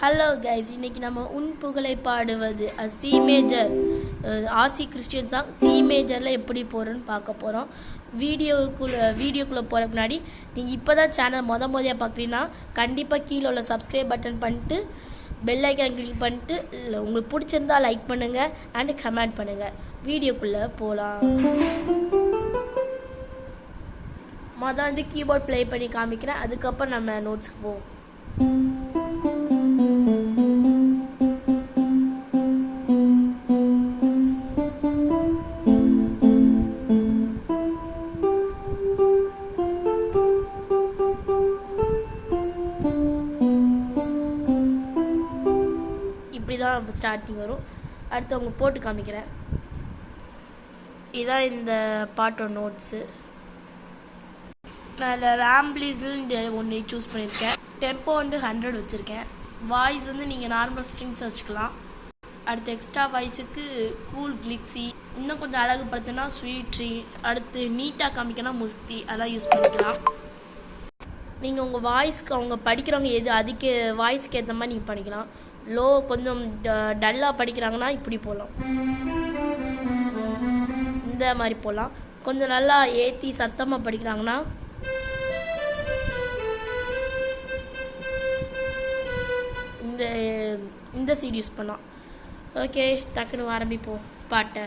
Hello guys, இன்னைக்கு நம்ம உன் புகழை பாடுவது சி மேஜர் ஆசி கிறிஸ்டியன் சாங் சி மேஜரில் எப்படி போகிறோன்னு பார்க்க போகிறோம். வீடியோக்குள்ளே போகிறதுக்கு முன்னாடி நீங்கள் இப்போ தான் சேனல் முறையாக பார்க்குறீங்கன்னா கண்டிப்பாக கீழே உள்ள சப்ஸ்கிரைப் பட்டன் பண்ணிட்டு பெல் ஐக்கான் கிளிக் பண்ணிட்டு உங்களுக்கு பிடிச்சிருந்தா லைக் பண்ணுங்கள் அண்ட் கமெண்ட் பண்ணுங்கள். வீடியோக்குள்ளே போகலாம். வந்து கீபோர்ட் ப்ளே பண்ணி காமிக்கிறேன், அதுக்கப்புறம் நம்ம நோட்ஸ்க்கு போவோம். இப்படிதான் ஸ்டார்டிங் வரும். அடுத்து அவங்க போட்டு காமிக்கிறேன். இதான் இந்த பாட்டோட நோட்ஸு. நான் இதில் ராம்பிளிஸ்ன்னு ஒன்று சூஸ் பண்ணியிருக்கேன். டெம்போ 100 வச்சுருக்கேன். வாய்ஸ் நீங்கள் நார்மல் ஸ்ட்ரிங்ஸ் வச்சுக்கலாம். அடுத்து எக்ஸ்ட்ரா வாய்ஸுக்கு கூல் கிளிக்ஸி, இன்னும் கொஞ்சம் அழகுப்படுத்தினா ஸ்வீட் ட்ரீ, அடுத்து நீட்டாக காமிக்கணும் முஸ்தி, அதெல்லாம் யூஸ் பண்ணிக்கலாம். நீங்கள் உங்கள் வாய்ஸ்க்கு அவங்க படிக்கிறவங்க எது அதுக்கு வாய்ஸ்க்கு ஏற்ற மாதிரி நீங்கள் பண்ணிக்கலாம். லோ கொஞ்சம் டல்லாக படிக்கிறாங்கன்னா இப்படி போகலாம், இந்த மாதிரி போகலாம். கொஞ்சம் நல்லா ஏற்றி சத்தமாக படிக்கிறாங்கன்னா இந்த சீட் யூஸ் பண்ணலாம். ஓகே, டக்குன்னு ஆரம்பிப்போம் பாட்டை.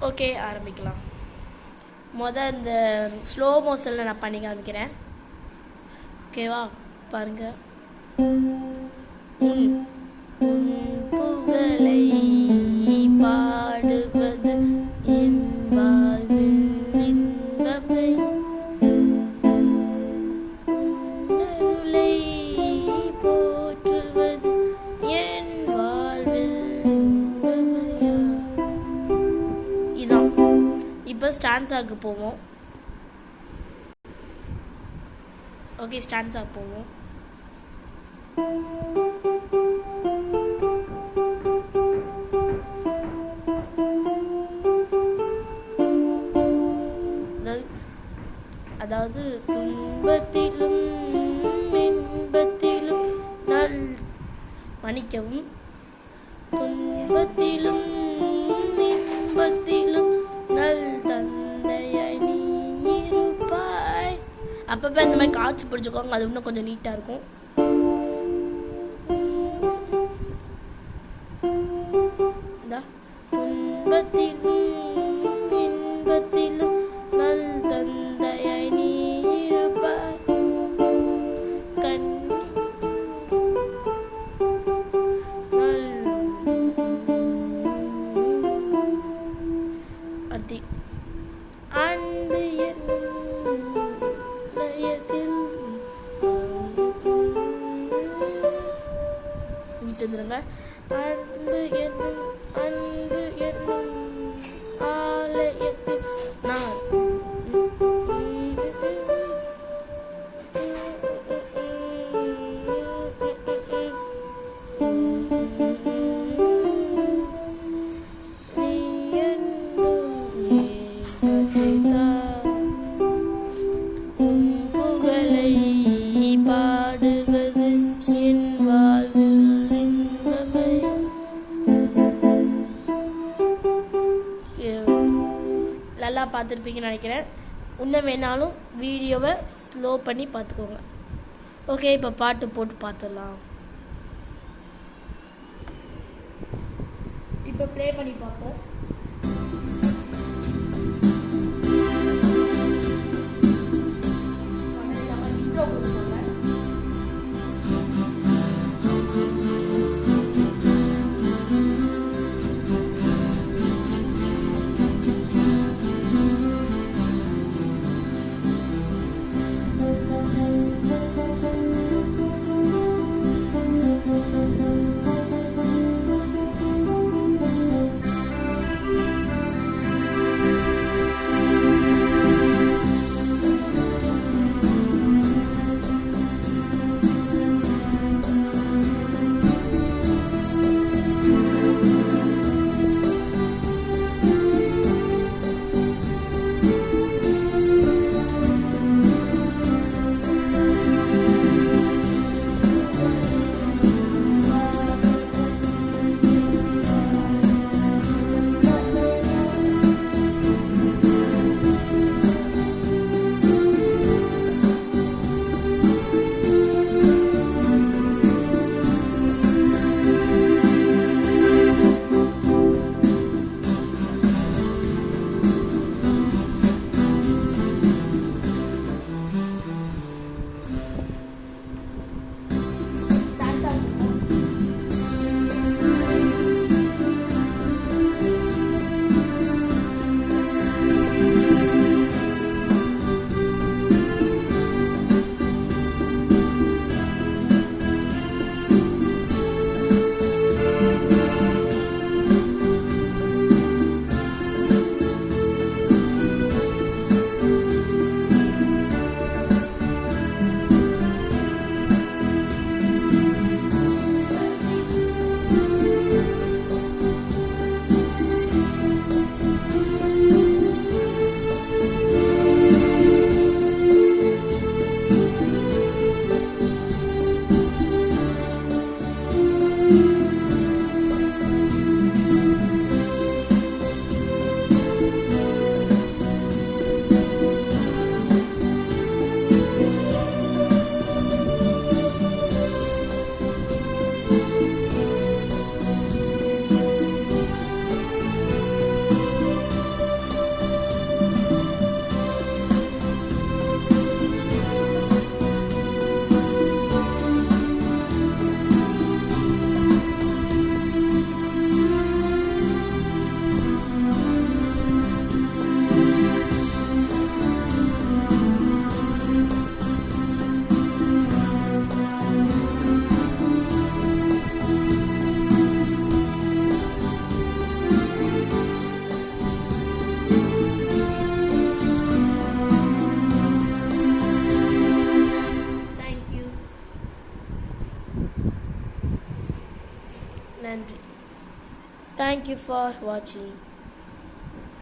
ஓகே, ஆரம்பிக்கலாம். இந்த ஸ்லோ மோஷனில் நான் பண்ணி காமிக்கிறேன். ஓகேவா, பாருங்க. புகழை பாடுவது என் வாழ்வில் இன்பமே, அருளை போற்றுவது என் வாழ்வில் இன்பமே. இதான். இப்போ ஸ்டான்ஸாக்கு போவோம். ஓகே, ஸ்டான்ஸா போவோம். அதாவது துன்பத்திலும் இன்பத்திலும் மன்னிக்கவும், துன்பத்திலும் இன்பத்திலும் நல் தந்தையாய் நீ இருப்பாய். அப்பப்போ இந்த மாதிரி காய்ச்சி பிடிச்சிக்கோங்க, அது இன்னும் கொஞ்சம் நீட்டாக இருக்கும். துன்பத்திலும் இன்பத்திலும் நல் தந்தையாய் நீ இருப்பாய், அன்பு அன்பு என்னும் அன்பு என்னும் ஆலயத்தில் நான் புகழை பாடுவது என் வாழ்வில் நல்லா பார்த்துருப்பீங்கன்னு நினைக்கிறேன். இன்னும் வேணாலும் வீடியோவை ஸ்லோ பண்ணி பார்த்துக்கோங்க. ஓகே, இப்போ பாட்டு போட்டு பார்த்துடலாம். இப்போ ப்ளே பண்ணி பார்ப்போம். நன்றி. தேங்க்யூ ஃபார் வாட்சிங்.